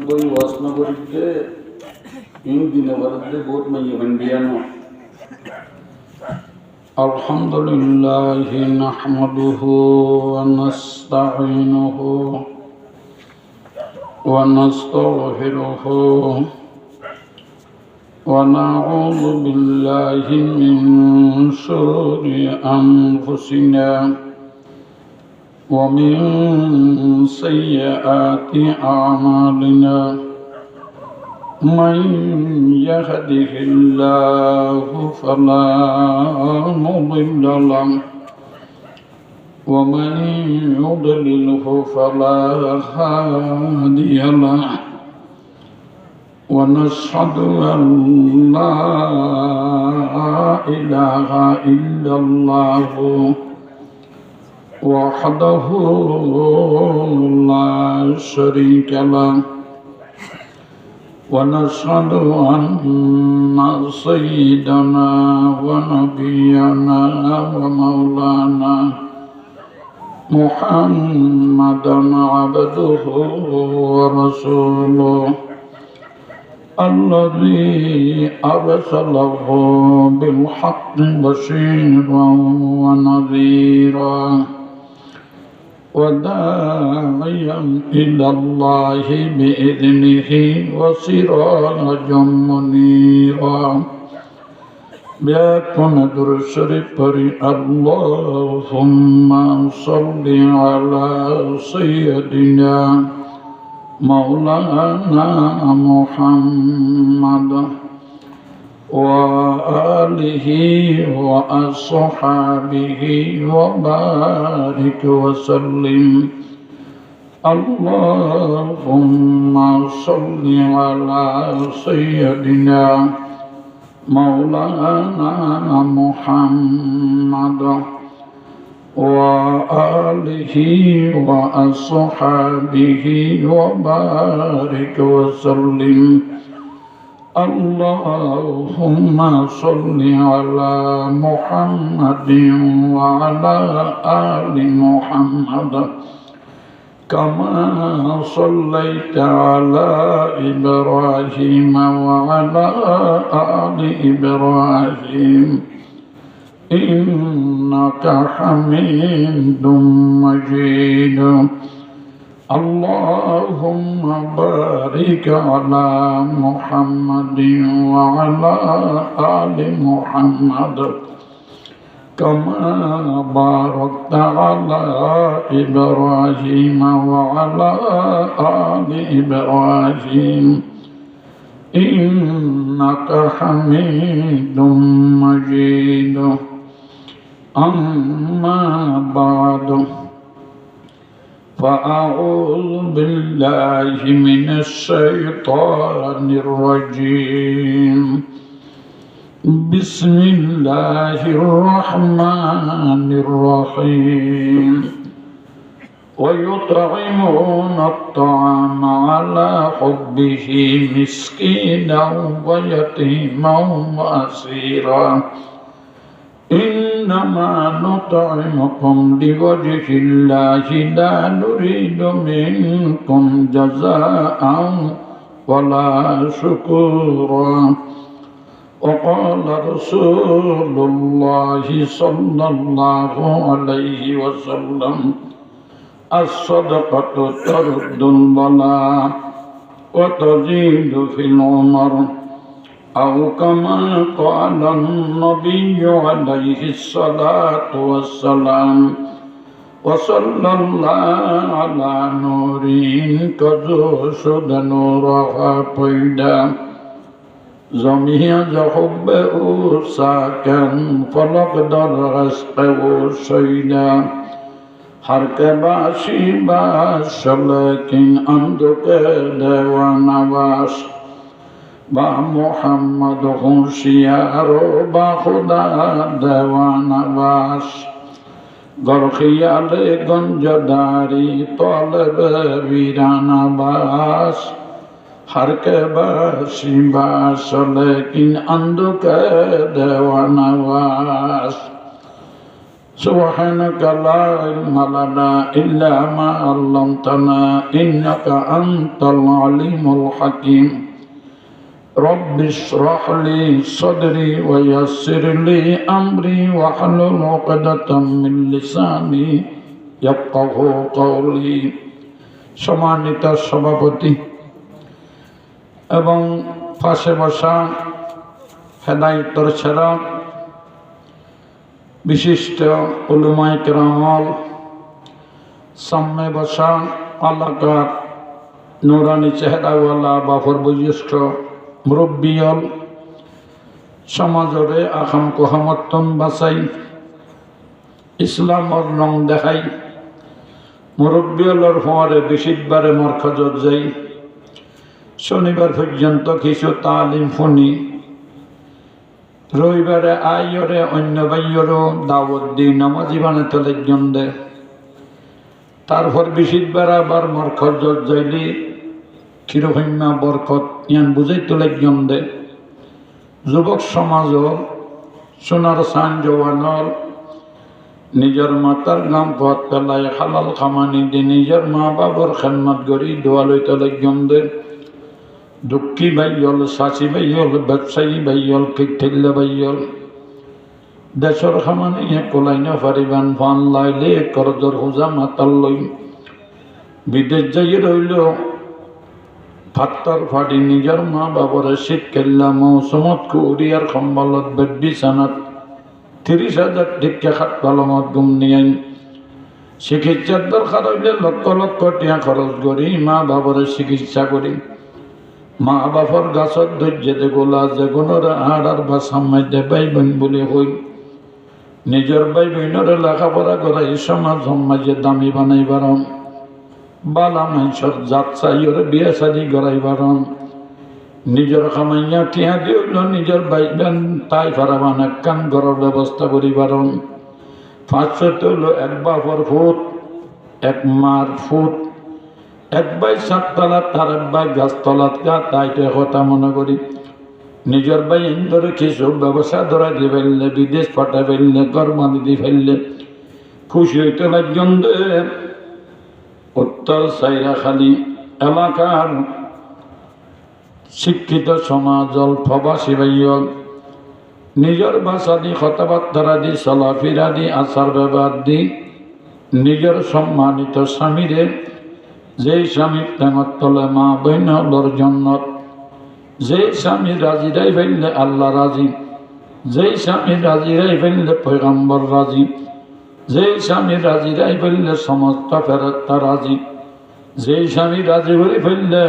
कोई वासना करिए इन दिनों बरदे बहुत मैं ये बंदियानो अल्हम्दुलिल्लाहि नहमदुहु व नस्तईनुहु व नस्तगफिरुहु व नऊज़ु बिल्लाहि मिन शुरूरि अनफुसिना व मिन सय्यिआति अमालिना मन यहदिहिल्लाहु फला मुदिल्ल लहु व मन युद्लिलहु फला हादिय लहु व नशहदु अन ला इलाहा इल्लल्लाहु वहदहु ला शरीका लहु ونشهد أن سيدنا ونبينا ومولانا محمدا عبده ورسوله الذي أرسله بالحق بشيرا ونذيرا وداعيا إلى الله بإذنه وسراجا منيرا بيكون درشري بري اللهم صل على سيدنا مولانا محمد وآله وأصحابه وبارك وسلم اللهم صل على سيدنا مولانا محمد وآله وأصحابه وبارك وسلم اللهم صل على محمد وعلى آل محمد كما صليت على إبراهيم وعلى آل إبراهيم إنك حميد مجيد اللهم بارك على محمد وعلى آل محمد كما باركت على إبراهيم وعلى آل إبراهيم إنك حميد مجيد أما بعد فأعوذ بالله من الشيطان الرجيم بسم الله الرحمن الرحيم ويطعمون الطعام على حبه مسكينا ويتيما وأسيرا إنما نطعمكم لوجه الله لا نريد منكم جزاء ولا شكورا وقال رسول الله صلى الله عليه وسلم الصدقة ترد البلاء وتزيد في العمر أو كما قال النبي عليه الصلاة والسلام وصلى الله على نور كزوشد نورها بيدا زميا جحبه ساكن فلقدر غسقه شيدا حرك باشي باش لكن عندك دوانا باش বা মোহাম্মদ হুঁশিয়ার বা খুদা দেওয়ানবাস গরখিয়ালে গঞ্জদারি তলব বীরানবাস हर के बासी बास लेकिन अंधु के देवानवास सुबहानक ला इल्म लना इल्ला मा अल्लमतना इन्नका अंतल अलीमुल हकीम रब्बि इश्रह ली सदरी व यस्सिर ली अमरी वहलुल उक़दतम मिन लिसानी यफ्क़हू क़ौली। सम्मानित सभापति এবং পাশে বসা হেদায়েতের ছেড়া বিশিষ্ট উলামায়ে কেরাম, সামনে বসা এলাকার নুরানি চেহারাওয়ালা বাফর বয়োজ্যেষ্ঠ মুরব্বিয়ল, সমাজরে আখাম কোহামতন বাসাই ইসলামর রং দেখাই মুরব্বিয়লর হওয়ারে বেশিবারে মরকজত যাই শনিবার পর্যন্ত কিছু তালিম শুনি, রবিবারে আইয়রে অন্য বাইয়রও দাওয়াত দিই নামাজি বানাতে লাগজন দে। তারপর বিশিবার আবার মরকজত যাইলি কিরকম্যা বরকত ইয়ান বুঝাইতে লাগজন দে। যুবক সমাজর সোনার সান জওয়ানর নিজের মাতার গাম পথ পেলায় হালাল খামানি দি নিজের মা বাবার খেদমত করি দোয়া লইতে লাগজন দে। দুঃখী ভাইয়ল, চাচি ভাইয়ল, ব্যবসায়ী ভাইয়ল, কিঠেল্লা ভাইয়ল, দেশর খামানিয়ে কোলাই না পারিবান ফান লাইলে করজর হুজা মাতাল লই বিদেশ যাই রইল ভাত্তর ফাটি নিজের মা বাবার শীত কেল্লা মৌসুমত কুরিয়ার সম্বলত বেড বিছানাত 30,000 টিকা খাত কলমত গুম নিয়ে চিকিৎসার দরকার হইলে লক্ষ লক্ষ টাকা খরচ করি মা বাবার চিকিৎসা করি। মা বাপর গাছত ধৈর্যতে গোলা যে গুণরে আড়ার বা সামাইতে ভাই বোন বলে হই নিজের ভাই বোনরে লেখাপড়া করাই সমাজ সমাজে দামি বানাইবার বালা মানুষের জাত চাইরে বিয়ে শাদি করাইবার নিজের খামাইয়া টিয়া দিল নিজের ভাই বোন তাই ফারাবান এক কান করার ব্যবস্থা করিবার। 500 হলো এক বাপর ফুট এক মার ফুট, এক ভাই 7 তলাত আর এক ভাই গাছতলাত গা তাইতে কথা মনে করি নিজের ভাই ইন্দরে কিছু ব্যবসা ধরা দিয়ে ফেললে বিদেশ পাঠা ফেললে ঘর বাঁধি দিয়ে ফেললে খুশি হইতে লাগজন দে। উত্তর সাইরাখালী এলাকার শিক্ষিত সমাজল প্রবাসী ভাইয়ল নিজের ভাষা দি কথাবার্তা দি চলাফেরা দি আচার ব্যবহার দি নিজের সম্মানিত স্বামীরে যেই স্বামীর টেঙত তলে মা বইনর জন্নত, যেই স্বামী রাজিরাই ফেললে আল্লাহ রাজি, যেই স্বামী রাজিরাই ফেললে পয়গম্বর রাজি, যেই স্বামী রাজিরাই ফেললে সমস্ত ফেরেশতা রাজি, যেই স্বামী রাজি করে ফেললে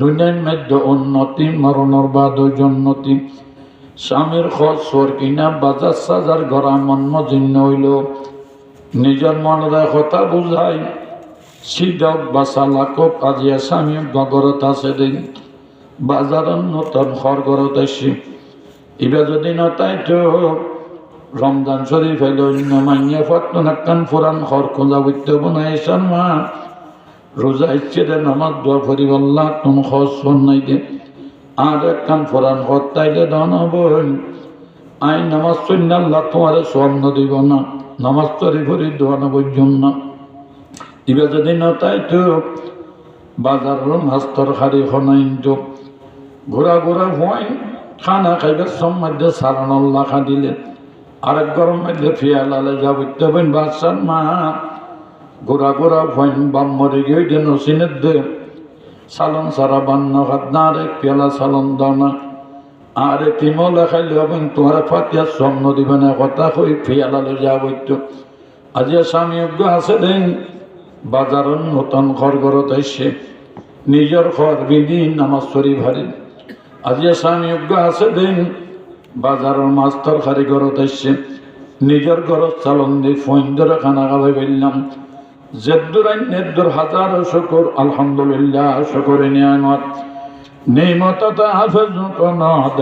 দুনিয়ার মধ্যে উন্নতি মরণর বাদ জন্নতি। স্বামীর খোঁজ সর কিনা বাজার সাজার ঘরা মন্মজিন্ন হইল নিজের মনের কথা বুঝাই সিদ্ধক বাসা লাকক আজিয়া স্বামী গগরত আছে দিন বাজার নতুন ঘর গরত আসি এবার যদি নতাই তো রমজান শরীফ এলো মাইয়া ফটন একখান ফুরান ঘর খোঁজা বইতে বনাইছেন মা রোজা ইচ্ছে দে নামাজ দোয়া করি আল্লাহ তুমি খোঁজ ফোন নাই দে আর একখান ফুরান ঘর তাইলে দান হব আই নামাজ চন্য আল্লাহ তোমার স্বর্ণ দিব না নামাজ তরি ভরি দোয়া নবর জন্য এবার যদি নতাই তো বাজার মাস্তর হারি হনাইন তো ঘোরা ঘোরা হয় খানা খাইবার সম্মাধ্যে সারানল্লা খা দিলে আরেক গরম মধ্যে ফিয়ালালে যাবতে হবেন বাদশার মা ঘোরা ঘোরা হয় বাম মরে গিয়ে যেন সিনের দে সালন সারা বান্ন হাত না আরেক পেয়ালা সালন দাও না আরে তিমলে খাইলে হবেন তোমার ফাতিয়া স্বর্ণ দিবে না কথা হই ফিয়ালালে যাবত আজি স্বামী অজ্ঞ আছে দেন বাজারের নতুন ঘর ঘরত আইসে নিজের ঘর বিধি নামাজ শরীফ হারি আজি স্বামী অজ্ঞ আছে দেন বাজারের মাছ তরকারি ঘরত আইসে নিজের ঘরত চালন দি ফোন ধরে খানা খাওয়াই ফেললাম জেদ্দুর আইন নেদ্দুর হাজার শুকর আলহামদুলিল্লাহ শুকরে নিয়ামত নেমত হাফেজ কনাদ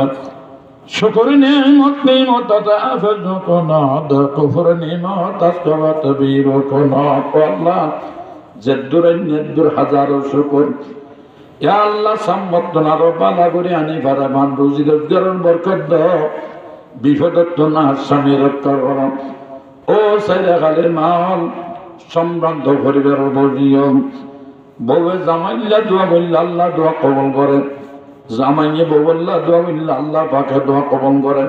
শুকর নেমত নেমত হাফেজ কনাদ কুফর নেমত আস্তবাত বীর কনাদ আল্লাহ জেদ্দুর নেদ্দুর হাজারো শুকর ইয়া আল্লাহ সাম্মত নারো বালা করে আনি ভাড়া মান রুজি রোজগারের বরকত দাও বিপদত্ব না স্বামী রক্ষা করো ও সাইরা খালের মাল সম্ভ্রান্ত পরিবারের বলিও বউয়ে জামাইল্লা দোয়া বললে আল্লাহ দোয়া কবল করে জামাইয়ে বউ আল্লাহ দোয়া বললে আল্লাহ পাকে দোয়া কবল করে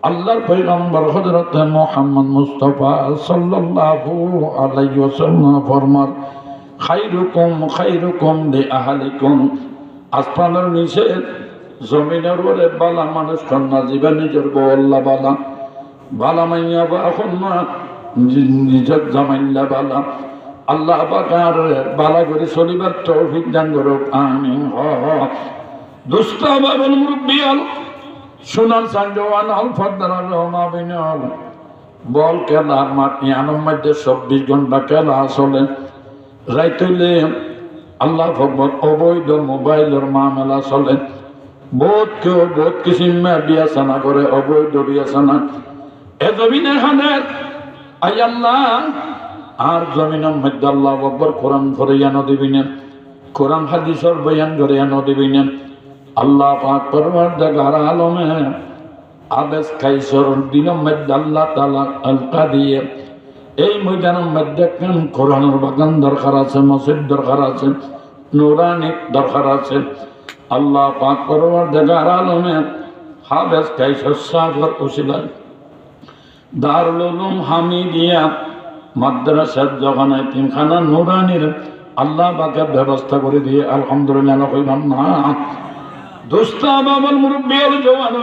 আল্লাহর পয়গম্বর হযরত মুহাম্মদ মুস্তাফা সাল্লাল্লাহু আলাইহি ওয়াসাল্লাম ফরমান খাইরুকুম লিআহলিকুম আসমানের নিচে জমিনের উপরে বালা মানুষ কন্যা জীবন নিজের বউ আল্লাহ বালা বালা মাইয়া বা এখন না নিজের জামাইল্লা বালা আল্লাহ পাকার বালা করে চলিবার তৌফিক দান করুক আমিন দুষ্ট বাবুল মুরব্বিয়াল সুনান সানজওয়ান আল ফদর রহমা বিনাল বল খেলা মাটি আনন্দ মধ্যে 24 ঘন্টা খেলা চলে রাইতলে আল্লাহ ভগবত অবৈধ মোবাইলের মামলা চলে বহুত কেউ বহুত কিসিমে বিয়াসানা করে অবৈধ বিয়াসানা এ জমিনের হানের আই আল্লাহ আর জমিনের মধ্যে আল্লাহ আকবার কোরআন ফরিয়া নদিবিনেন কোরআন হাদিসের বয়ান করিয়া নদিবিনেন আল্লাহ পাক পরওয়ারদিগার আলমে আবেস কাইসর দিনের মধ্যে আল্লাহ তাআলা আলকা দিয়ে এই ময়দানের মধ্যে কেন কোরআনের বাগান দরকার আছে মসজিদ দরকার আছে নুরানি দরকার আছে আল্লাহ পাক পরওয়ারদিগার আলমে হাবেস কাইসর সাগর উসিলা দারুল উলুম হামিদিয়া মাদ্রাসার জগানায় তিনখানা নুরানির আল্লাহ পাকের ব্যবস্থা করে দিয়ে আলহামদুলিল্লাহ কইলাম না দোস্তা বাবুল মুরব্বিয়াল জওয়ান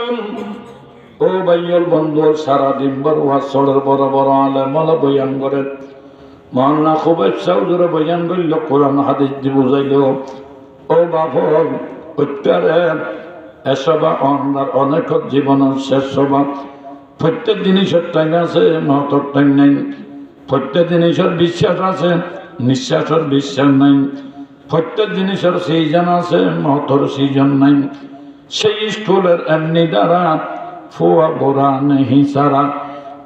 ও ভাইয়াল বন্ধু সারাদিন বড় ওয়াসলের বড় বড় আলেমলা বয়ান করে মাওলানা খুবের চৌধুরী বয়ান করল কোরআন হাদিস দি বুঝাইল ও বাবুল উত্তরে এসবা অনেক জীবনের শেষ সভা প্রত্যেক জিনিসের টাইম আছে মহতর টাইম নাই প্রত্যেক জিনিসের বিশ্বাস আছে নিঃশ্বাসের বিশ্বাস নাই প্রত্যেক জিনিসের সিজন আছে মহতর সিজন নাই সেই স্কুলের এমনি দ্বারা ফুয়া বোরা নেই সারা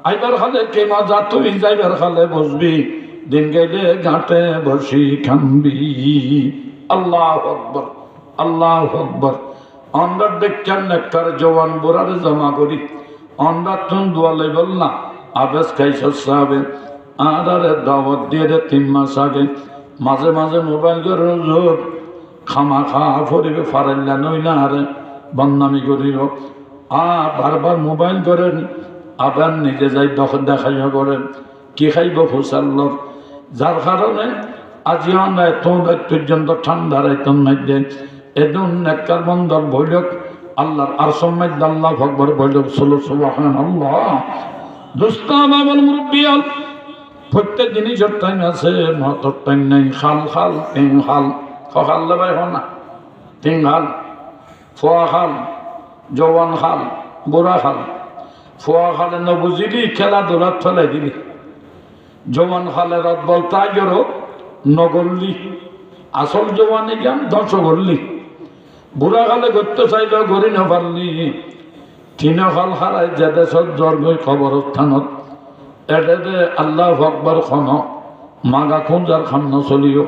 আইবার খালে কে মজা তুই যাইবার খালে বসবি দিন গেলে ঘাটে বসি খানবি আল্লাহ আকবার আল্লাহ আকবার আমরা দেখছেন নেককার জওয়ান বোরার জমা করি আমরা তুন দোয়ালে বললা আবেশ খাইছ সাবে আরে দাওয়াত দিয়ে 3 মাস আগে মাঝে মাঝে মোবাইল করে রোজ খামা খা ফরিবে ফারাইলা নইলা আরে বদনামি করিব বারবার মোবাইল করেন আবার নিজে যাই দেখাইয়া করেন কি খাইব ফুসাল্লর যার কারণে আজিও নাই তো পর্যন্ত ঠান্ডা রাইতন মধ্যে এদুন নেককার বন্দর বৈঠক আল্লাহর আরশের মধ্যে আল্লাহ আকবার বৈঠক ষোলো সুবহানাল্লাহ দোস্তা বাবুল মুরব্বিয়াল প্রত্যেক জিনিসের টাইম আছে মহতর টাইম নেই খাল খাল তিন খাল খাল দেবাই না তিন খাল ফোয়া খাল জওয়ান খাল বুড়া খাল ফোয়া খালে নবুঝিলি খেলাধুলার ফেলাই দিলি জওয়ান খালে রাত বল তাইগরও নগরলি আসল জওয়ানি জ্ঞান ধ্বংস করলি বুড়া খালে করতে চাইলে গড়ি না পারলি তিন খাল হারাই যে দেশত জ্বর গই কবরস্থানত এটাতে আল্লাহ আকবার খন মাগা খুঁজার খান্ন চলিও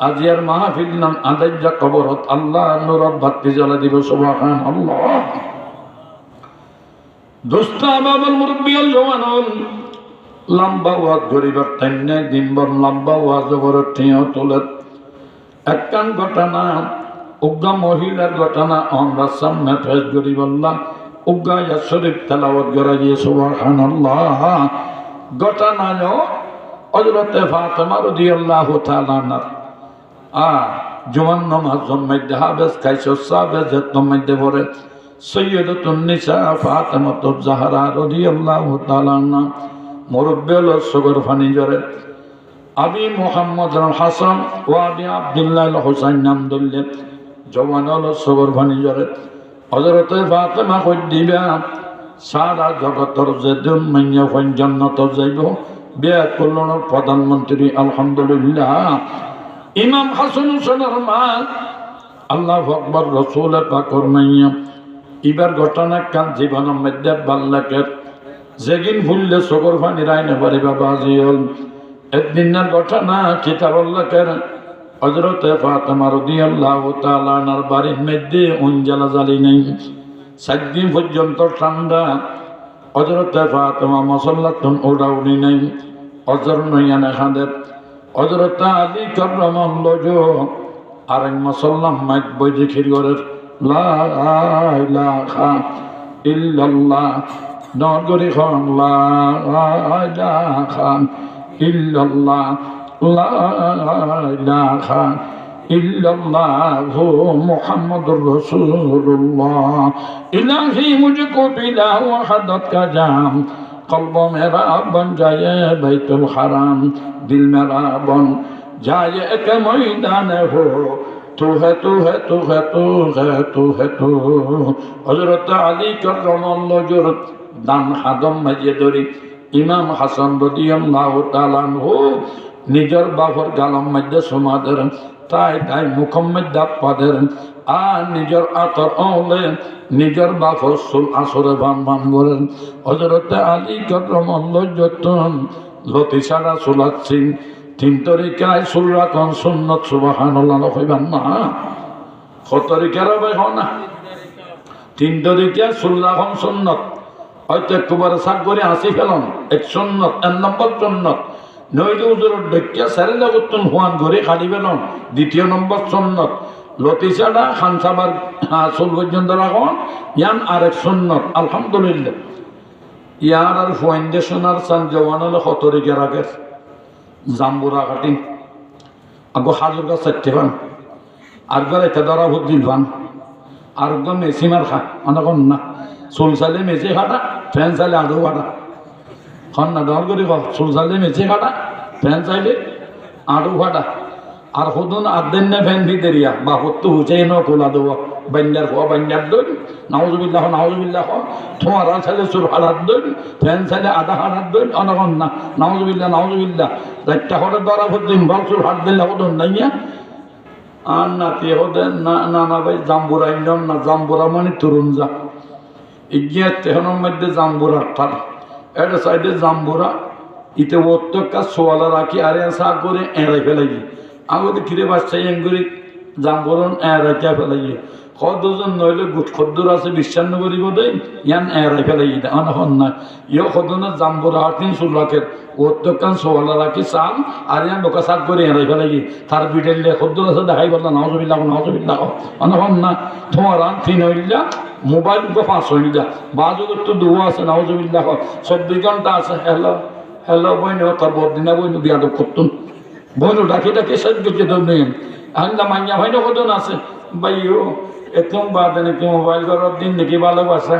আজি আর মাহফিল নাম আদাই যা কবরত আল্লাহ নুরত বাতি জ্বালা দিব সুবহানাল্লাহ দোস্তা বাবুল মুরব্বিয়াল জওয়ান লম্বা ওয়াজ গরিবার টাইম নেই দিনভর লম্বা ওয়াজ জবরের টিয়া তোলে একখান ঘটনা উগ্গা মহিলার ঘটনা আমরা সামনে ফেস করি বললাম উগ্গা ইয়া শরীফ তেলাওয়াত করা গিয়ে সুবহানাল্লাহ ঘটনায় হযরতে ফাতেমা রাদিয়াল্লাহু তাআলা জওয়ান নামাজের মধ্যে হাবেস খাইছো সাবেজ মধ্যে পড়ে সৈয়দাতুন নিসা ফাতেমাতুজ জাহরা রাদিয়াল্লাহু তাআলা মুরব্বি হল সগর ফানি জরে আবি মুহাম্মদ হাসান ও আবি আব্দুল্লাহ হুসাইন নাম ধরলেন জওয়ান হল সগর ফানি জরে হযরতে ফাতেমা কই দিবা সারা জগতের যে দুন মাইয়া হইন জান্নাত যাইব বিয়া করলনের প্রধানমন্ত্রী আলহামদুলিল্লাহ ইমাম হাসান হুসাইনের মা আল্লাহু আকবার রাসূল পাক ফরমাইয়া এবার ঘটনা কাল জীবনের মধ্যে বাল্লাকের যেদিন ভুললে চোখের পানি রাইনে পারে বাবা জিয়ল একদিনের ঘটনা কিতাবুল্লাহের হযরত ফাতেমা রাদিয়াল্লাহু তাআলা আনহার বাড়ির মধ্যে উঞ্জালা জ্বালি নেই 7 দিন পর্যন্ত ঠান্ডা হযরত ফাতেমা মুসল্লাতুন উড়াউনি নেই অজর নয়না খাদের হযরত আলী কাররামাল্লাহু আর মুসল্লাম মাইক বই জিকির করে লা ইলাহা ইল্লাল্লাহ নগরী খন লা ইলাহা ইল্লাল্লাহ লা ইলাহা ইল্লাল্লাহু মুহাম্মাদুর রাসূলুল্লাহ ইলাহি মুঝকো পিলা ওয়াহদত কা জাম কলব মেরা বন যায় বাইতুল হারাম দিল মেরা বন যায় এক ময়দান হো তু হে তু হে তু হে তু হে তু হে তু হযরত আলী কাররামাল্লাহু দান হাদম মাঝে ধরি ইমাম হাসান রাদিয়াল্লাহু তাআলা আনহু নিজের বাপর গালম মধ্যে সমাদের তাই তাই মুখম মধ্যে পাদের আর নিজের আতর ওলে নিজের বাপর সুল আসরে বান বান করেন হযরত আলী কাররামাল্লাহু যতন লতি সারা সুলাচ্ছি 3 তরিকায় সুল রাখন সুন্নত সুবহানাল্লাহ কইবান না কত তরিকার ভাই হন না 3 তরিকা সুল রাখন সুন্নত হয়তো একবার সাক করে আসি ফেলন এক সুন্নত 1 নম্বর সুন্নত নইলে উজুর ডেকিয়া সারে লাগতন হুয়ান ঘরে খালি ফেলন 2 নম্বর সুন্নত লতিসাডা খানসাবার আসল পর্যন্ত রাখন ইয়ান আরেক সুন্নত আলহামদুলিল্লাহ ইয়ার আর ফাউন্ডেশনার সান জওয়ান হলো খতরিকে রাখে জাম্বুরা কাটিং আগো হাজুর গাছ চারটে পান আর গলে তেদরা ভোট দিল পান আর একদম মেসি মার খা অনেক না চুল চালে মেচে খাটা ফ্যান চাইলে আদৌ কাটা খন না দল করি চুল চালে মেচে খাটা ফ্যান চাইলে আদৌ কাটা আর সদন আদেন নে ফ্যান ভিতরিয়া বা হতো হুচাই ন কোলা দেব বান্যার হওয়া বান্যার দই নাউজুবিল্লাহ নাউজুবিল্লাহ তোমার চাইলে চুল হারাত দই ফ্যান চাইলে আধা হারাত দই অনকন না নাউজুবিল্লাহ নাউজুবিল্লাহ একটা হরে দ্বারা ভোট দিন ভাল চুল হাত দিলে সদন নাইয়া আর নাতি হদে না না ভাই জাম্বুরা ইন্ডম না জাম্বুরা মানে তরুণ যা ইগিয়া তেহনের মধ্যে জাম্বুরার ঠাল এটা সাইডে জাম্বুরা ইতে ওত্তকা সোয়ালা রাখি আর সা করে এড়াই ফেলাই আমাকে কিরে বাচ্চা এঙ্গুরি জাম্বুরন এড়াইয়া ফেলাই কতজন নইলে গুট খদ্দুর আছে বিশ্বান্ন করিব দেই ইয়ান এড়াই ফেলাই দেয় অনহন না ইয়ে খদনের জাম্বুরা হাটিন চুল রাখে ওত্তকান সোয়ালা রাখি চাল আর ইয়ান বোকা শাক করে এড়াই ফেলাই তার বিটেলে খদ্দুর আছে দেখাই বললাম নাওজবিল্লাহ নাওজবিল্লাহ অনহন না তোমার আনথি নইলা মোবাইল গো 5 হইলা বাজুর তো দোয়া আছে নাউজুবিল্লাহ 24 ঘন্টা আছে হ্যালো হ্যালো বইনো তোর বদিনা বইনো বিয়াদব করতুন বইনো ডাকে ডাকে সব কিছু তো নেই আন্দা মাইয়া হইনো কতন আছে ভাইও একদম বাদনে কি মোবাইল করার দিন নাকি ভালোবাসা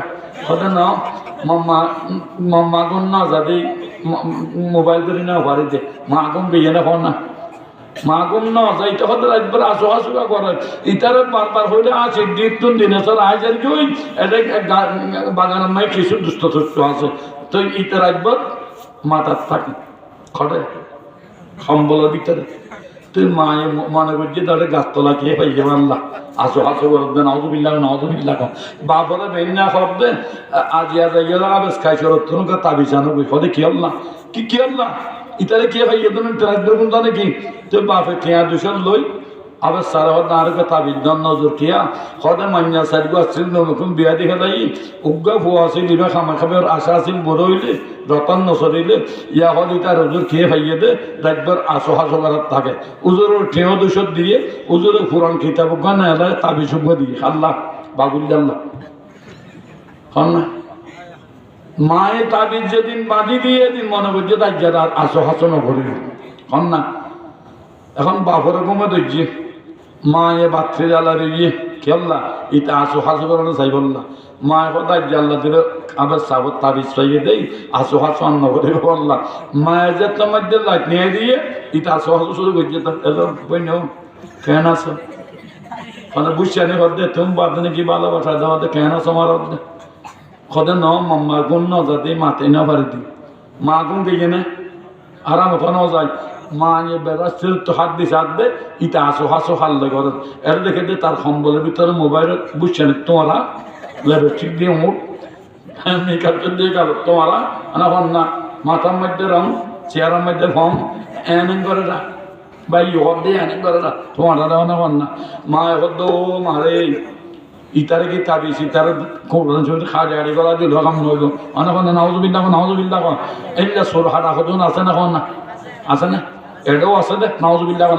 কত না মাম্মা মাম্মা গুন না যদি মোবাইল করি না বাড়িতে মা গুন বিয়ে না না মাগুম ন যাইতে হতে একবার আসো আসুকা করে ইতার বারবার হইলে আছে দিন দিনে স্যার আইজার জই এটা বাগানের নাই কিছু দুষ্ট তুষ্ট আছে তো ইতার একবার মাথার থাকে খড়ে সম্বলের ভিতরে তুই মায়ে মনে করছি তাহলে গাছতলা খেয়ে পাই যাবে আল্লাহ আসো আসো করবে নাউজুবিল্লাহ নাউজুবিল্লাহ বাপরে বেরিনা করবে আজিয়া যাইয়া আবেশ খাইছে রত্তনকে তাবিজানো কদে কি হল না কি হল না ইতারে কে ভাই এদন ট্রাক্টর কোনটা নাকি তো বাপে টিয়া দুশন লই আবার সারা হদ আর কে তাবিজ দন নজর টিয়া হদে মাইনা সাইড আসছিল নতুন বিয়া দেখে লাই উগ্গা ফুয়া আছে দিবা খামা খাবার আশা আছিল বড় হইলে রতন নসরিলে ইয়া হদ ইতার হুজুর খেয়ে ভাইয়ে দে একবার আসো হাসো করার থাকে উজুরের ঠেও দুশো দিয়ে উজুরের পুরান খিতাব গান এলায় তাবিজ উগ্গা দিয়ে আল্লাহ বাবুল্লাহ হন না মায়ে তাবিজ যেদিন বাঁধি দিয়ে দিন মনে করছে তাই যারা আসো হাসনো করি হন না এখন বাপরে কমে ধরছি মায়ে বাচ্চা জ্বালারে গিয়ে খেললা ইটা আসো হাসো করানো চাই বললা মায়ে কোথায় জ্বাল্লা দিলে আবার সাবর তাবিজ পাইয়ে দেই আসো হাসো অন্ন করে বললা মায়ের যে তোমার দিয়ে লাইট নিয়ে দিয়ে ইটা আসো হাসো শুরু করছে বই নেও কেন আসো মানে বুঝছে নি হদ্দে তুমি বাদনে কি ভালোবাসা দেওয়া কেন আসো আমার হদ্দে খদে ন মাগুন ন যাতে মাতে না পারি দি মাগুন গিয়ে নে আরাম তো ন যায় মা এ বেড়াচ্ছিল তো হাত দিছে হাত দে ইটা আসো হাসো হাল্লে করেন এর দেখে দিয়ে তার সম্বলের ভিতরে মোবাইল বুঝছেন তোমরা লেপস্টিক দিয়ে মুখ মেকআপ দিয়ে গেল তোমরা না মাথার মধ্যে রং চেয়ারের মধ্যে ফর্ম এনে করে না বা ইহর দিয়ে এনে করে না তোমরা না মা এখন তো মারে ইতারে কি তাবিস ইতারে খাজা গাড়ি গলা দিল কাম নইল অনেক নাউজুবিল্লাহ এইটা সোর হাট এখন আছে না না আছে না এটাও আছে দে নাউজুবিল্লাহ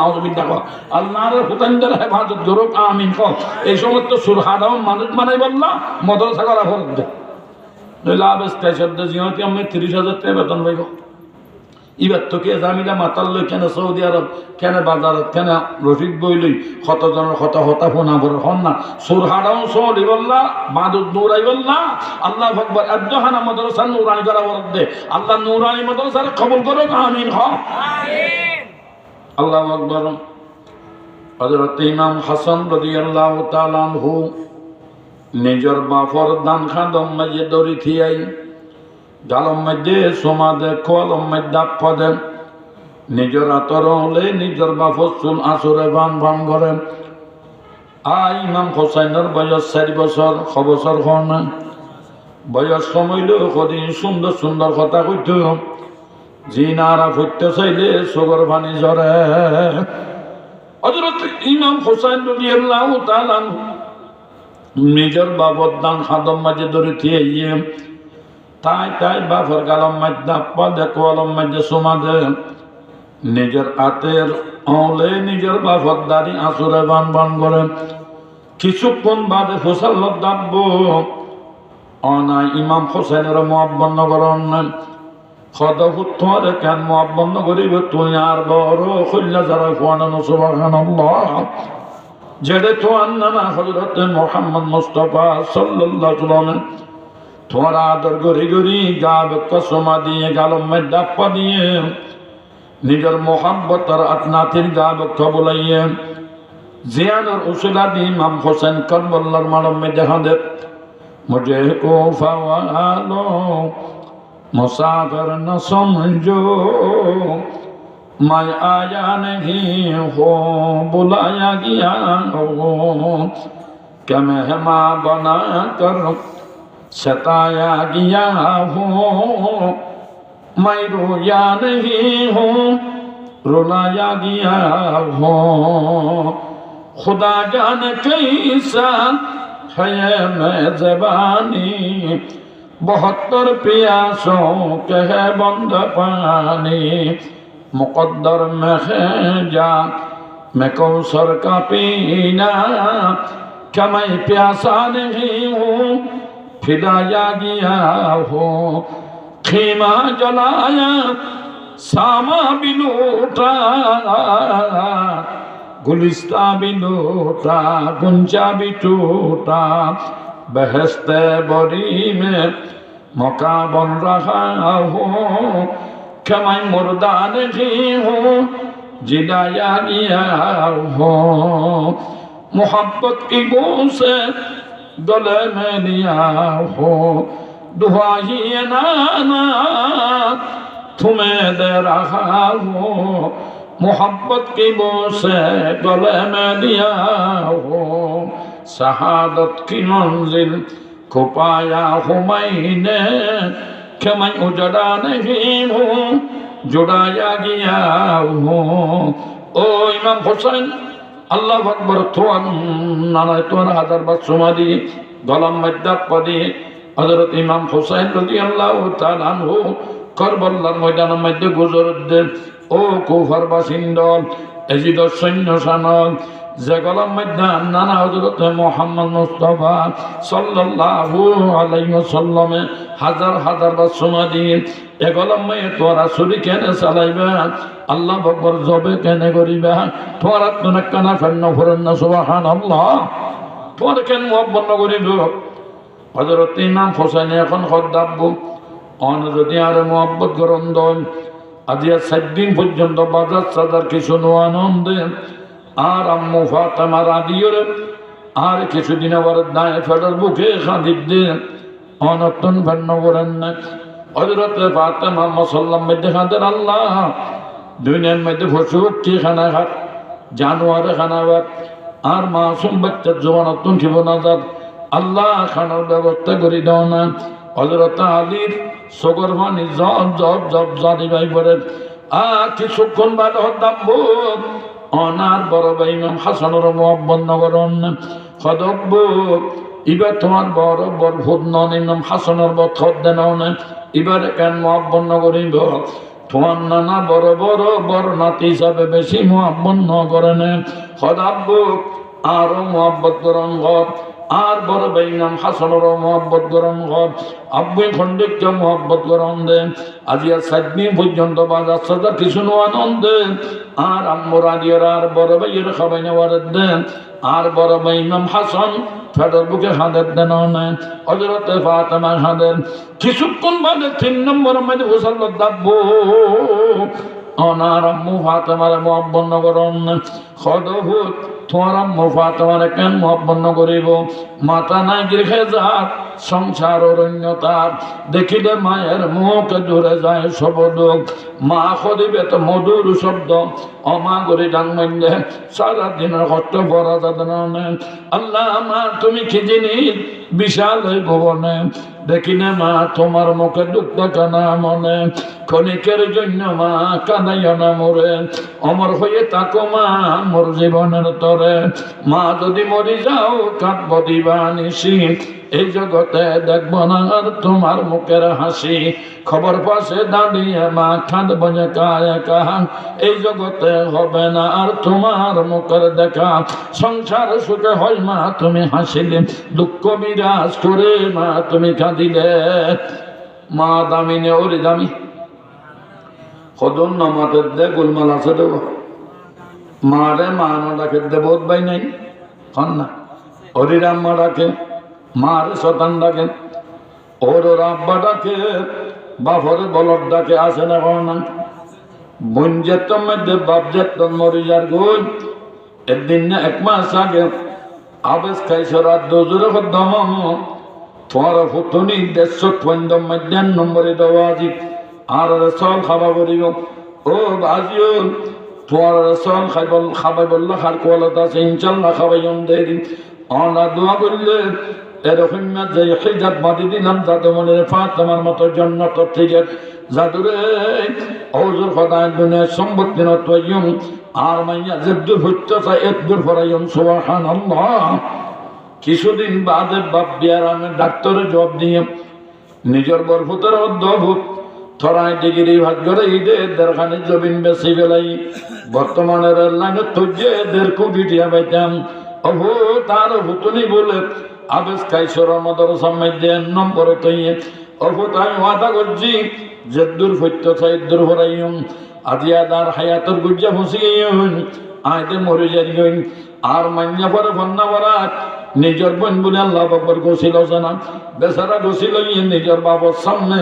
আল্লাহর হুতাইনদের হেফাজত করুক আমিন কও এই সমস্ত সুরহাটাও মানুষ বানাই বললা মদরসা করা ফরজ দে নইলে আবেস্তা শব্দ জিহতি আমি 30,000 টাকা বেতন পাইব এবার তো কে জামিলা মাতাল লই কেন সৌদি আরব কেন বাজারত কেন রশিদ বই লই কতজনের কত হতা ফোনা ভর হন না সুরহাটাও সৌদি বললা বাদুদ নূরাই বললা আল্লাহ আকবার আব্দুহানা মাদ্রাসা নূরানি করা ফরজ দে আল্লাহ নূরানি মাদ্রাসার কবুল করুক আমিন আমিন আল্লাহু আকবার হযরত ইমাম হাসান রাদিয়াল্লাহু তাআলা আনহু নিজের বাপর দান খাদম মাঝে দড়ি থিয়াই গালম মধ্যে সমাদে কলম মধ্যে পদে নিজের আতর হলে নিজের বাপর চুল আসরে বান করেন ইমাম হোসাইনের বয়স 4 বছর 6 বছর হন বয়স কমইল কদিন সুন্দর সুন্দর কথা কইত জিনারা ফুটতে চাইলে সগর পানি ঝরে হযরত ইমাম হোসাইন রাদিয়াল্লাহু তাআলা নিজের বাপর দান খাদম মাঝে দড়ি থিয়াইয়ে তাই বাপর গালম মধ্যে পদে কলম মধ্যে সমাদে নিজের হাতের অলে নিজের বাপর দাড়ি আসরে বান করেন কিছুক্ষণ বাদে ফসল দাব্য অনাই ইমাম হোসেনের মুআব্বন করেন খদফুত্তরে কেন মুআব্বন করিব তুই আর বড় খুল্লা যারা কোয়ানো সুবহানাল্লাহ যেটা তো আন্না হযরত মুহাম্মদ মুস্তাফা সাল্লাল্লাহু আলাইহি ওয়াসাল্লাম তোমার আদর গড়ি গাব কসমা দিয়ে গালম ডাপ্পা দিয়ে নিজের মোহাম্মতর আপনাতির গাব কবলাইয়ে জিয়ানোর উসুলা দিয়ে ইমাম হোসেন করবল্লার মালম মে দেখা দে মুঝে কো ফাওয়ালো মুসাফির ন সমঝো मैं आया नहीं हो बुलाया गया हो क्या मेहमान बना कर सताया गया हो मैं रोया नहीं हूँ रुलाया गया हो खुदा जाने कैसा है मैं ज़बानी 72 प्यासों के है बंद पानी मुकद्दर में है जा मैं कौसर का पीना क्या मैं प्यासा नहीं हूँ फिदाया गया हो खीमा जलाया सामा भी लूटा गुलिस्ता भी लूटा गुंजा भी टूटा बहस्ते बरी में मौका बन रहा हो क्या मैं मुर्दा नहीं हूँ जिलाया गया हो मोहब्बत की गो से गले में लिया हो दुआई नाना तुम्हें दे रहा हो मोहब्बत की गो से गले में लिया हो शहादत की मंजिल को पाया हो मैंने क्या मैं उजड़ा नहीं हूँ जुड़ाया गया हूँ ओ इमाम हुसैन अल्लाह अकबर थोन नाना तोर हादर बसुमादी गलम मद्दापदी हजरत इमाम हुसैन রাদিয়াল্লাহু তাআলা আনহু কারবালার ময়দানের মধ্যে গুজরুদ্দিন ও কুফার বাসিন্দা এজিদ সৈন্য শানল যে গলম মধ্যে নানা হযরত মুহাম্মদ মুস্তাফা সাল্লাল্লাহু আলাইহি ওয়াসাল্লামে হাজার হাজার বছর এ গলম মে তোরা ছুরি কেন চালাইবা আল্লাহ আকবার জবে কেন করিবা তোরা কোন কানা ফন্ন ফরন সুবহানাল্লাহ তোর কেন মুহাব্বত করিব হযরত ইমাম হোসেন এখন খদ্দাব অন যদি আর মুহাব্বত করন দল আজ 7 দিন পর্যন্ত বাজার সাদার কিছু আনন্দে আর আম্মু ফাতেমা রাদিয়র আর কিছুদিন আবার দায় ফেডার বুকে খাদিব দে অনতন ফন্ন করেন না হযরত ফাতেমা মুসাল্লাম মধ্যে খাদের আল্লাহ দুনিয়ার মধ্যে পশু কি খানা খাত জানোয়ারে খানা খাত আর মাসুম বাচ্চার জবানত উঠিব না যাত আল্লাহ খানার ব্যবস্থা করে দাও না হযরত আলীর সগর পানি জব জব জব জানি ভাই বলেন কিছুক্ষণ বাদ হতাম অনার বড় ভাই ইমাম হাসানুর মোহাম্মদ নগরন সদব্য এবার তোমার বড় বড় ভূত নন ইমাম হাসানুর বথর দেন এবার কেন মোহাম্মদ নগরিব তোমার নানা বড় বড় বড় নাতি হিসাবে বেশি মোহাম্মদ নগরেন সদাব্য আরো মোহাম্মদ করন ঘর আর বড় ভাই নাম হাসানুর মোহাম্মদ গরম ঘর আব্বুই খন্ডিককে মোহাম্মদ গরম দেন আজিয়া সাতদিন পর্যন্ত বাজার সাজার কিছু আনন্দে আর আম্মুর আলিয়ার আর বড় ভাইয়ের খাবাই নেওয়ার দেন আর বড় ভাই নাম হাসান ফেডার বুকে হাঁদের দেন নেন হযরতে ফাতেমা হাঁদের কিছুক্ষণ বাদে 3 নম্বর মধ্যে গোসল দাব্বো অনার আম্মু ফাতেমার মোহাম্মদ নগরন খদহুত তোমার আম্মু ফাতেমার কেন মোহাম্মদ করিব মাতা নাই গৃহে যার সংসার অরণ্যতার দেখিলে মায়ের মুখ জুড়ে যায় শব্দ মা করিবে তো মধুর শব্দ অমা করি ডাঙ্গে সারাদিনের কষ্ট পড়া যাতে আল্লাহ মা তুমি কি জিনিস বিশাল এই ভবনে দেখিনে মা তোমার মুখে দুঃখ কানা মনে ক্ষণিকের জন্য মা কাঁদাইও না মোরে অমর হয়ে থাকো মা মোর জীবনের তরে মা যদি মরি যাও কাঁদব দিবা নিশি এই জগতে দেখব না আর তোমার মুখের হাসি খবর পাশে দাঁড়িয়ে মা কাঁদব একা একা এই জগতে হবে না আর তোমার মুখের দেখা সংসার সুখে হয় মা তুমি হাসিলে দুঃখ বিরাজ করে মা তুমি কাঁদিলে মা দামি নে ওরে দামি কদন নামাতের দে গোলমাল আছে দেব মারে মা না ডাকে দেবত ভাই নাই হন না হরিরাম মা ডাকে মারে শতান ডাকে ওর আব্বা ডাকে বাপরে বলদ ডাকে আসে না না বোন যেতন মধ্যে বাপ যেতন মরি যার গুণ একদিন না 1 মাস আগে আবেশ খাইছ রাত দোজরে দম তোমার ফুটনি 150 মধ্যে নম্বরে দেওয়া আজি আর সব খাবা করিব ও বাজিও তোমার সব খাবাই বললো খার কোয়ালত আছে ইনশাল্লাহ খাবাই দেরি অনা দোয়া করলে এরকম যে হিজাব বাঁধি দিলাম যাতে মনে ফাতেমার মতো জান্নাত থেকে জাদুরে হুজুর খোদায় দুনিয়া সম্পত্তি নতয়ুম আর মাইয়া জেদ্দুর হইতেছে একদুর ফরাইম সুবহানাল্লাহ কিছুদিন বাদে বাপ বিয়ার আমি ডাক্তারের জবাব দিয়ে নিজের বরফুতের অদ্ভুত থরাই ডিগ্রি ভাগ্যরে ঈদে 1.5 জমিন বেশি বেলাই বর্তমানের লাইনে তুজে 1.5 কোটি টিয়া পাইতাম অভু তার ভুতুনি বলে আবেশ কাইসর মদর সামনে দেন নম্বরে তৈয়ে অভু তাই ওয়াদা করছি যে দূর ফৈত্য চাই দূর ভরাইম আজিয়াদার হায়াতর গুজ্জা ফুসিয়ে আইতে মরে যাই আর মান্যা পরে বন্যা বরাত নিজের বোন বলে আল্লাহ বাবার গোসিল জানা বেচারা গোসিল নিজের বাবার সামনে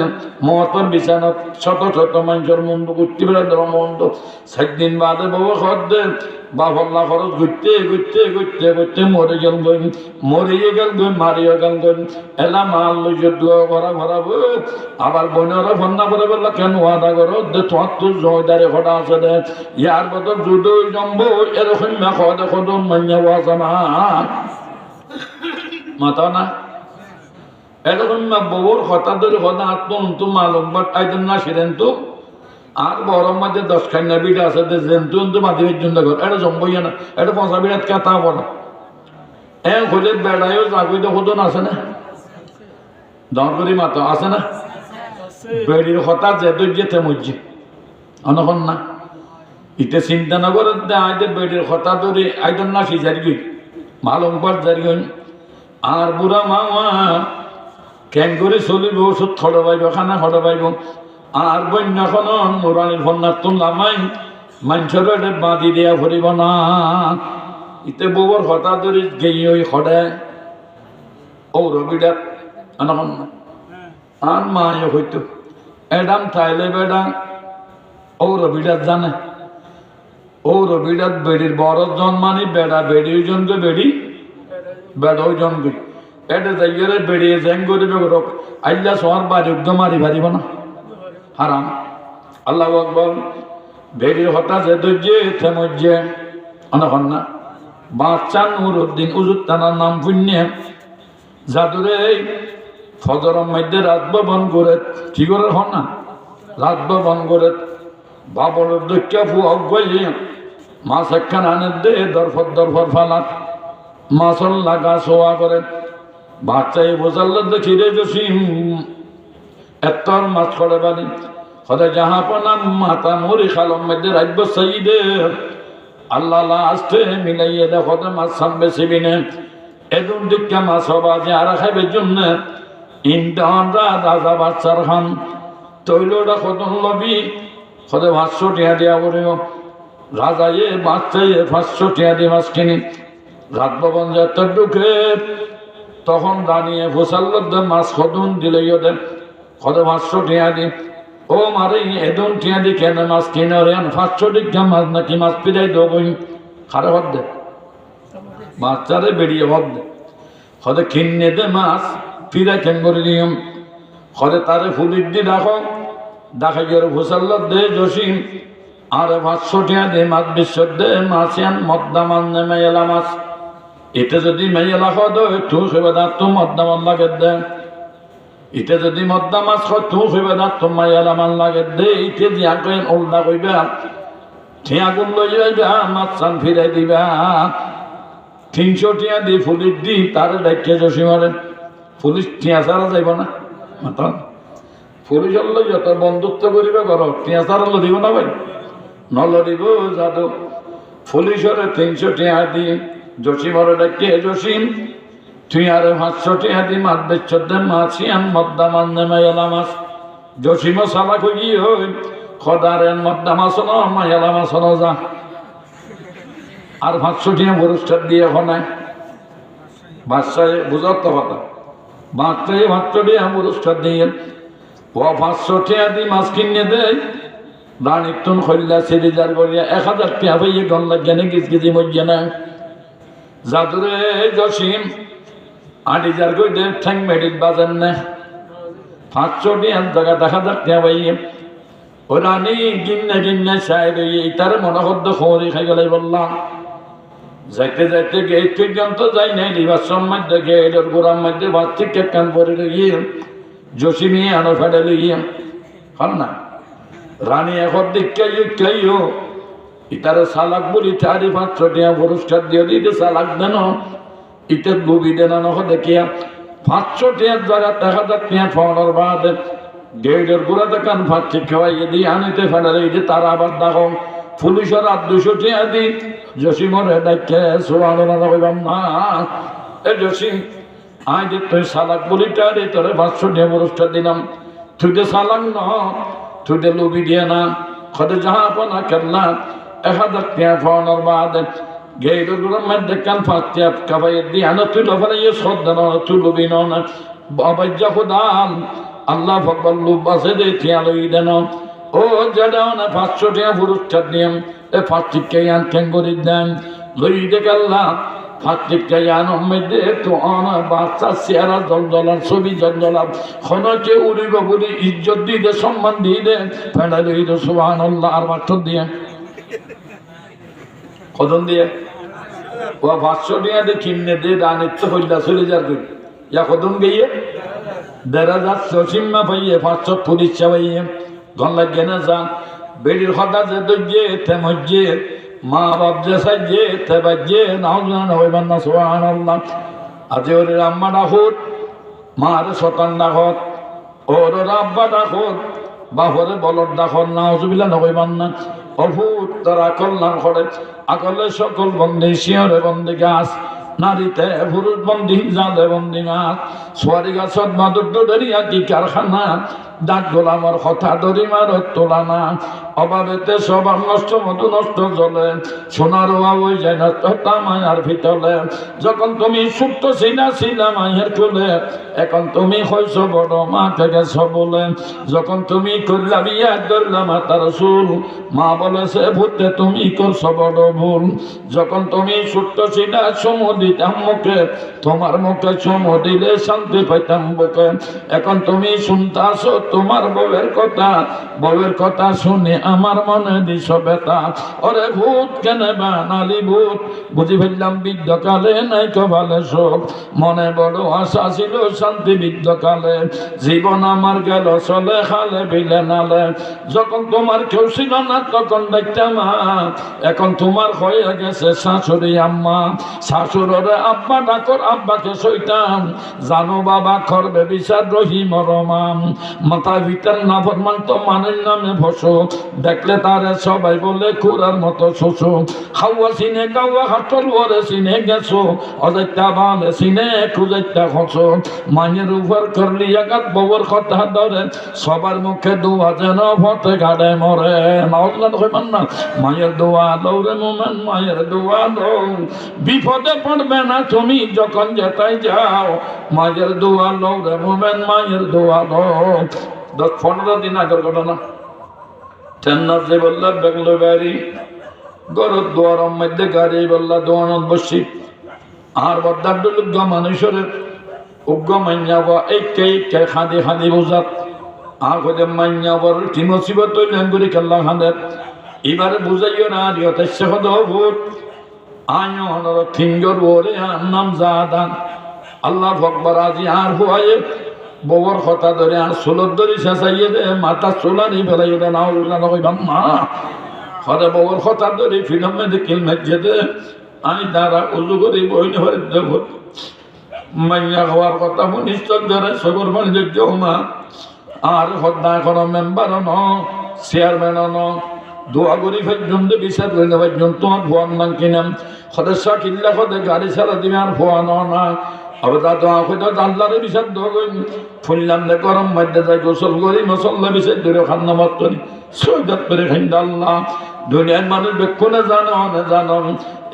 মহতর বিছানাত শত শত মানুষের মন্দ ঘুরতে বেড়াতে মন্দ 7 দিন বাদে বাবা খরদে বাবল্লা খরচ ঘুরতে ঘুরতে ঘুরতে ঘুরতে মরে গেল গই মরিয়ে গেল গই মারিয়ে গেল গই এলা মাল লইয়ে দোয়া করা ভরাবো আবার বোনেরা বন্যা করে বললা কেন ওয়াদা করো দে তোমার তোর জয়দারে ঘটা আছে দে ইয়ার বদল জুদই জম্বো এরকম মেখো দেখো দম মান্যা ওয়াজানা মাতা না এরকম বউর হঠাৎ ধরে হঠাৎ আত্ম মালুম বাট আইতেন না সেরেন তো আর বড় মাঝে 10 খান্না বিটা আছে যেন মাধ্যমিক জন্য ঘর এটা জম্বইয়া না এটা 50 বিটাত কাটা পড়া খোঁজে বেড়াইও জাগুইতে খোদন আছে না দরকারি মাতা আছে না বেড়ির হঠাৎ যেতে যেতে মজ্জি অনখন না ইতে চিন্তা না করে আইতে বেড়ির হঠাৎ ধরে আইতেন না সে জারি গই মালুম পার জারি গই আর বুড়া মামা কেন করে চলিব ওষুধ খড় পাইব খানা খড় পাইব আর বন্যাখন মুরানির ফন্নার তো নামাই মানুষের এটা বাঁধি দেয়া ভরিব না ইতে বউর হঠাৎ ধরে গেই ওই খড়ে ও রবিডাত আনখন না আর মা হইতো এডাম থাইলে বেডা ও রবিডাত জানে ও রবিডাত বেড়ির বড় জন্মানি বেড়া বেড়ি ওইজনকে বেড়ি বেড়া ওইজনকে এটা জায়গায় বেড়িয়ে জ্যাং করে রোগ আল্লাহ সবার বাড়ি উদ্যম মারি ভারিব না হারাম আল্লাহ আকবার বেরির হঠাৎ যে দৈর্যে থেমজ্যে অনখন না বাচ্চা নুরুদ্দিন উজুত্তানার নাম পুণ্যে জাদুরে ফজরের মধ্যে রাত ভবন করে কি করে হন না রাত ভবন করে বাবরের দৈক্যা ফু অজ্ঞে মাছ একখান আনের দে দরফর ফালাত মাছল লাগা শোয়া করে বাচ্চাই বোঝাল্লা দেখি রে জসিম এত্তর মাছ করে বাড়ি হতে জাহাপনা মাতা মরি খালম মধ্যে রাজ্য সাইদে আল্লাহ আসতে মিলাইয়ে দে হতে মাছ সামবে সিবিনে এদুন দিককে মাছ হবা যে আর খাইবের জন্য ইন্দ্রা রাজা বাচ্চার খান তৈলটা কতন লবি হতে 500 টিয়া দিয়া পড়িব রাজা বাচ্চাই 500 টিয়া দিয়ে মাছ কিনি রাত ভবন যাত্রা ঢুকে তখন দাঁড়িয়ে ফোসাল্লদ মাছ কদুন দিলে ওদের কত 500 টিয়া দি ও মারে এদন টিয়া দি কেন মাছ কিনে রে 500 টিকা মাছ নাকি মাছ পিড়াই দেবই খারাপ হদ দে বাচ্চারে বেরিয়ে হদ দে হতে কিনে দে মাছ পিড়াই কেন করে দিম হতে তারে ফুলির দি ডাকো ডাকাই গিয়ে ফোসাল্লদ দে জসিম আর 500 টিয়া দে মাছ বিশ্বর দে মাছ আন মদ্দা মান নেমে এলা মাছ এটা যদি মেয়েলা খাওয়া দাও একটু খেবে দাঁত তো মদ্দা মান লাগে দে এটা যদি মদ্দা মাছ খাও তু খেবে দাঁত তো মেয়েলা মান লাগে দে ইতে দিয়া কেন ওল্লা কইবা ঠিয়া গুণ লই যাইবা মাছ চান ফিরাই দিবা 300 টিয়া দি ফুলির দি তার ডাক্কে জসি মারে পুলিশ টিয়া ছাড়া যাইব না মাতন পুলিশের লই যত বন্ধুত্ব করিবা করো টিয়া ছাড়া দিব না ভাই নলরিব যাদু পুলিশের 300 টিয়া দি জসিমরে ডাকে জসিম তুই আর 500 টিয়া দি মাছ বেচতে মাছি আন মদ্দা মান নেমে এলা মাছ জসিম সালা কই হই খদারেন মদ্দা মাছ ন মায়ালা মাছ ন যা আর 500 টিয়া পুরস্কার দিয়ে হনায় বাচ্চায় বুঝার তো কথা বাচ্চায় 500 টিয়া পুরস্কার দিয়ে ও 500 টিয়া দি মাছ কিনে দেয় রানিকটন খল্লা সিরিজার করিয়া 1000 টিয়া পাইয়ে গন লাগে না গিজগিজি মজ্জে না জাদুরে জসিম 8000 কই দে ঠ্যাং মেডিট বাজান না 500 টিয়া জায়গা 1000 টিয়া পাইয়ে ও রানী গিন্নে চাই রই তার মনে হদ্দ খবরই খাই গেলাই বললাম যাইতে যাইতে গেট পর্যন্ত যাই নাই নির্বাচন মধ্যে গেটের গোড়ার মধ্যে বাচ্চি কেকান পরে রইয়ে জসিমি আনো ফেটে লইয়ে হল না রানী এখন দিকাইও ইতারে সালাক বলি তারি 500 টিয়া পুরস্কার দিয়ে দিতে সালাক দেন ইতে লুবি দেন দেখিয়া 500 টিয়ার জায়গা 1000 টিয়া পাওয়ার বাদ গেটের গোড়াতে কান ফাঁচি খাওয়াইয়ে দিয়ে আনিতে ফেলে যে তারা আবার দেখো পুলিশের 200 টিয়া দি জসিমরে ডাকে সোয়ানো কইবাম না এ জসিম আই যে তুই সালাক বলি তারি তোরে 500 টিয়া পুরস্কার দিলাম তুই যে সালাক ন তুই যে লুবি দিয়ে না খদে যাহা আপনা কেল্লা 1000 টিয়া পাওয়ার বাদ গেটের গোড়ার মধ্যে কান ফাঁচি খাওয়াইয়ে দিয়ে আনো তুই লফারে শ্রদ্ধা ন তুই লুবি ন না বাবাজ্জা খুদাম আল্লাহ ফকর লুব আছে দে টিয়া লই দেন ও যেটাও না 500 টিয়া পুরস্কার দিম এ 5 টিকা কেন করে দেন লই দেখ আল্লাহ 5 টিকা মধ্যে তো অনা বাচ্চা চেহারা জলজলার ছবি জলজলা খনকে উড়িব বলি ইজ্জত দিয়ে সম্মান দিয়ে দেন ফেলা লই দে সুবহানাল্লাহ আর 500 দিয়ে কদন দিয়ে ও 500 টিয়া দে কিনে দে দানিত্ব হইলা চলে যার কই ইয়া কদন গিয়ে 1500 সিম্মা পাইয়ে 500 পুলিশ চাইয়ে গন লাগে না যা বেড়ির হদা যে দইয়ে তেমজে মা বাপ যে সাইয়ে তেবাজে নাউজান হইবান না সুবহানাল্লাহ আজি ওরে আম্মা ডাকুত মার শতান ডাকত ওর আব্বা ডাকত বাপরে বলদ ডাকত নাউজুবিল্লাহ নকইবান না অভূত তারা কল্যাণ করে আকলে সকল বন্দী শিয়রে বন্দী গাছ নারীতে পুরুষ বন্দী জালে বন্দী মাছ সোয়ারি গাছত মাদুর দরিয়া কি কারখানা ডাক গোলামর কথা দরিমার তোলা না অভাবেতে স্বভাব নষ্ট মধু নষ্ট জলে সোনার ওই যায় নষ্ট মায়ার ভিতরে যখন তুমি সুপ্ত ছিলা মায়ের চলে এখন তুমি হইছ বড় মাকে গেছ বলে যখন তুমি করলা বিয়া ধরলা মাতার চুল মা বলেছে ভূতে তুমি করছ বড় ভুল যখন তুমি সুপ্ত ছিলা চুমু দিতাম মুখে তোমার মুখে চুমু দিলে শান্ত শান্তি পাইতাম বুকে। এখন তুমি শুনতাছো তোমার বউয়ের কথা শুনে আমার মনে দিস ব্যথা। ওরে ভূত কেন বানালি ভূত, বুঝি ফেললাম বৃদ্ধকালে নাই কপালে শোক। মনে বড় আশা ছিল শান্তি বৃদ্ধকালে, জীবন আমার গেল চলে খালে বিলে নালে। যখন তোমার কেউ ছিল না তখন দেখতাম মা, এখন তোমার হয়ে গেছে শাশুড়ি আম্মা। শাশুড়রে আব্বা ডাকর আব্বাকে সইতাম, জানো বাবা করবে বিচার রহিম রমাম। মাথার ভিতর না ফরমান তো মানের নামে বসো, দেখলে তারে সবাই বলে কুরার মতো শোষো। খাওয়া সিনে গাওয়া হাটল ওরে সিনে গেছো, অজাইতা বালে সিনে খুঁজাইতা খসো। মায়ের উপর করলি আঘাত বউর কথা ধরে, সবার মুখে দোয়া যেন ভতে গাড়ে মরে। নাউজুবিল্লাহ কইমান না, মায়ের দোয়া লৌরে মোমেন মায়ের দোয়া লও, বিপদে পড়বে না তুমি যখন যেতাই যাও। মায়ের দোয়া লৌরে মোমেন মায়ের দোয়া লও। 10-15 দিন আগের ঘটনা। চেন্নার যে বললা বেঙ্গলো বাড়ি গরত দোয়ার মধ্যে গাড়ি বললা দোয়ানত বসি আর বদার্ডুলুগ্গ মানুষের উগ্র মাইয়াবা এই খাদি খাদি বোঝাত আগে মাইয়াবার কি মুসিবত তৈলেন করে খেললা খাদের। এবারে বুঝাইও না রিয়তে শেখদ ভূত আয় অনর থিঙ্গর ওরে নাম জাদান আল্লাহ ভকবার আজি আর হুয়ায়ে বউর কথা ধরে আর সোলর ধরে শেষাইয়ে দে মাথা সোলানি ফেলাইয়ে দে না উল্লা নকইবাম মা হরে বউর কথা ধরে ফিল্মে দেখিল মেজে দে আমি দ্বারা উজু করি বইনি হরে দেব মাইয়া হওয়ার কথা নিশ্চয় ধরে সগর বাণিজ্য মা আর হদ্দা কোনো মেম্বার ন চেয়ারম্যান ন দোয়া করি পর্যন্ত বিচার করলে পর্যন্ত তোমার ভুয়ান নাম কিনাম সদস্য কিনলে সদে গাড়ি ছাড়া দিবে আর ভুয়ান না আবার দোয়া করে আল্লাহরে বিচার দোয়া ফুললাম দে গরম মধ্যে যাই গোসল করি মসল্লা বিচার ধরে খান্না মত করি সৈদাত করে খাইন্দা আল্লাহ। দুনিয়ার মানুষ বেক্ষণে জানো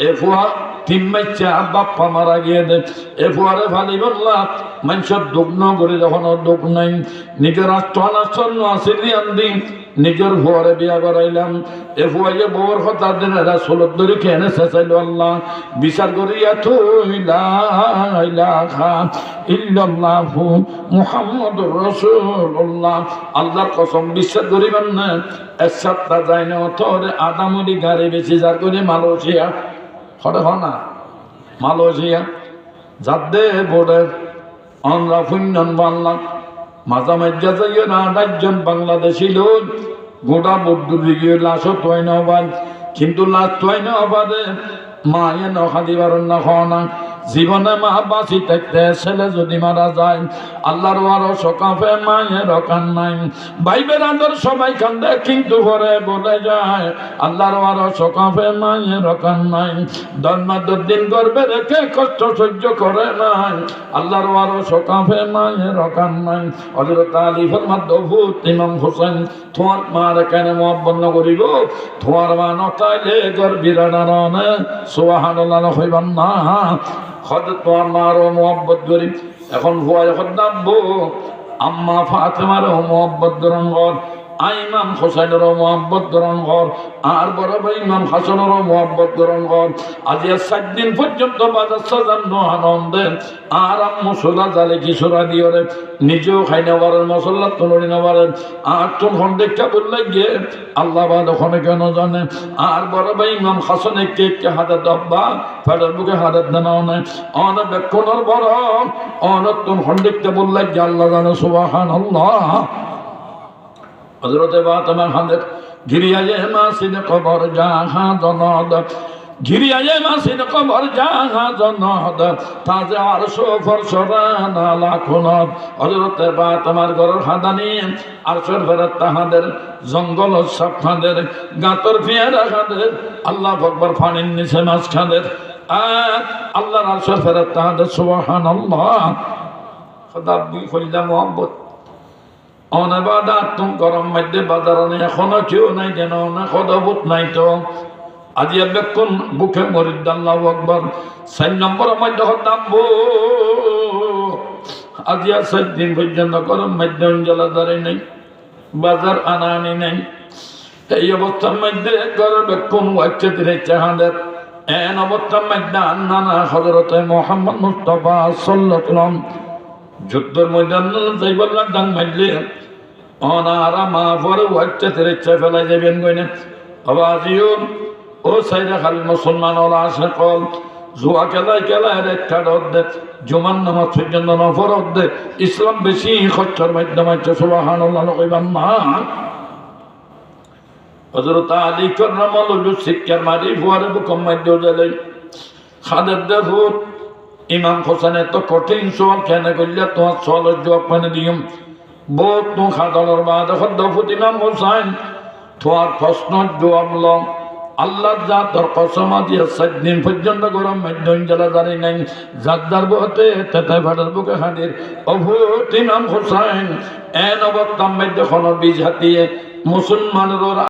এ ফুয়া তিন মাইচা বাপ্পা মারা গিয়ে দে এ ফুয়ারে ফালি বললা মানুষের দুঃখ ন করে যখন দুঃখ নাই নিজের রাষ্ট্র আসিলি আনদি নিজের ভুয়ারে বিয়া করাইলাম। এ ফুয়াইয়ে বউর কথা দিন এরা সোলত ধরে খেয়ে শেষাইল আল্লাহ বিচার করিয়া তুইলা ইল্লাল্লাহু মুহাম্মাদুর রাসূলুল্লাহ। আল্লাহর কসম বিশ্বাস করিবেন না এক সপ্তাহ যায় না তোরে আদামরি গাড়ি বেশি যার করে মালয়েশিয়া হঠাৎ না মালয়েশিয়া যাদে বোর্ডের আমরা ফুন্নন বাংলা মাঝামাঝা যাইয়ে না 8 জন বাংলাদেশি লোক গোটা বৌদ্ধ দিকে লাশও তোয় না হবাদ কিন্তু লাশ তোয় না হবাদে মায়ে নখা দিবার না খাওয়া না জীবনে মা বাঁচি থাকতে ছেলে যদি মারা যায় আল্লাহর আরো সকাফে মায়ের কান নাই ভাই বেরাদর সবাই কান্দে কিন্তু ঘরে বলে যায় আল্লাহর আরো সকাফে মায়ের কান নাই। দিন গর্বে রেখে কষ্ট সহ্য করে নাই আল্লাহর আরো সকাফে মায়ের কান নাই। হযরত আলী ফরমাদ ভূত ইমাম হোসেন তোমার মার কেন মহব্বত করিব তোমার মা নতাইলে গর্বিরা নারনে সুবহানাল্লাহ হইবান না খদ তোমার মারও মহব্বত করি। এখন ভুয়া যখন নামবো আম্মা ফাতেমারও মহব্বত গ্রহণ কর ইমাম হোসেনেরও মহব্বত গ্রহণ কর আর বড় ভাই ইমাম হাসানেরও মহব্বত গ্রহণ কর। আজ 7 দিন পর্যন্ত বাজার সাজান আনন্দের আর আম্মু সোলা জালে কিশোরা দিয়ে রে নিজেও খাই নেওয়ারের মশলা তুলনি নেওয়ারের আর তোর খন্ডেকটা বললে গিয়ে আল্লাহ বাদ ওখানে কেন জানে আর বড় ভাই ইমাম হাসানে কে হাতে দব্বা ফেলের বুকে হাতে দেনাও নেই অনেক বেক্ষণের বড় অনেক তোর খন্ডেকটা বললে গিয়ে আল্লাহ জানে সুবহানাল্লাহ। হযরতে ফাতেমা খানের ঘিরিয়ায়ে মাসিদ কবর জাহা জনদ ঘিরিয়ায়ে মাসিদ কবর জাহা জনদ তাজে আরশ ফরশরানা লাখনত। হযরতে ফাতেমার ঘরের খাদানি আরশের ফেরেশতা হাদের জঙ্গল সব খাদের গাতর ফিয়ারা খাদের আল্লাহ আকবার পানির নিচে মাছ খাদের আর আল্লাহর আরশের ফেরেশতা হাদের সুবহানাল্লাহ। খোদা কইলা মোহাম্মদ অনেবাদাত তুম গরম মধ্যে বাজারে এখনো কেউ নাই যেন না খদবত নাই তো আজি বেক্ষণ বুকে মরিদ আল্লাহু আকবার 4 নম্বর মধ্যে নামবো আজি 7 দিন পর্যন্ত গরম মধ্যে অঞ্জলা ধরে নেই বাজার আনানি নেই এই অবস্থার মধ্যে গরম বেক্ষণ ওয়াচ্চে দিলে চাহাদের এন অবস্থার মধ্যে আন্নানা হযরতে মুহাম্মদ মুস্তাফা সাল্লাল্লাহু আলাইহি ওয়াসাল্লাম যুদ্ধের ময়দান যাই বললাম ডাং মারলে অনারা মা পরে ওয়াচ্চা তেরে ইচ্ছা ফেলাই যাবেন গই না আবাজিও ও সাইরা খালি মুসলমান ওরা আসে কল জুয়া খেলায় খেলায় একটা অর্ধে জুমান নামাজ পর্যন্ত নফর অর্ধে ইসলাম বেশি খরচার মাধ্যমে সুবহানাল্লাহ কইবাম না হযরত আলী কাররামাল্লাহু শিক্ষার মারি ফুয়ারে বুকম মাইদ্য জালে খাদের দেহুর ইমাম হোসেন তো কঠিন সওয়াল কেন করলে তোমার সওয়ালের জবাব মানে দিম বহুত তো খাদলর বাদ খদ্দফুত ইমাম হোসেন তোমার প্রশ্নের জবাব ল আল্লাহ যা তোর কসম দিয়ে 7 দিন পর্যন্ত গরম মধ্যম জ্বালা জানি নাই জাদ্দার বহতে তেতাই ফাটার বুকে হাঁটির অভূত ইমাম হোসেন এন অবস্থার মধ্যে কোনো বীজ হাতিয়ে মুসলমানের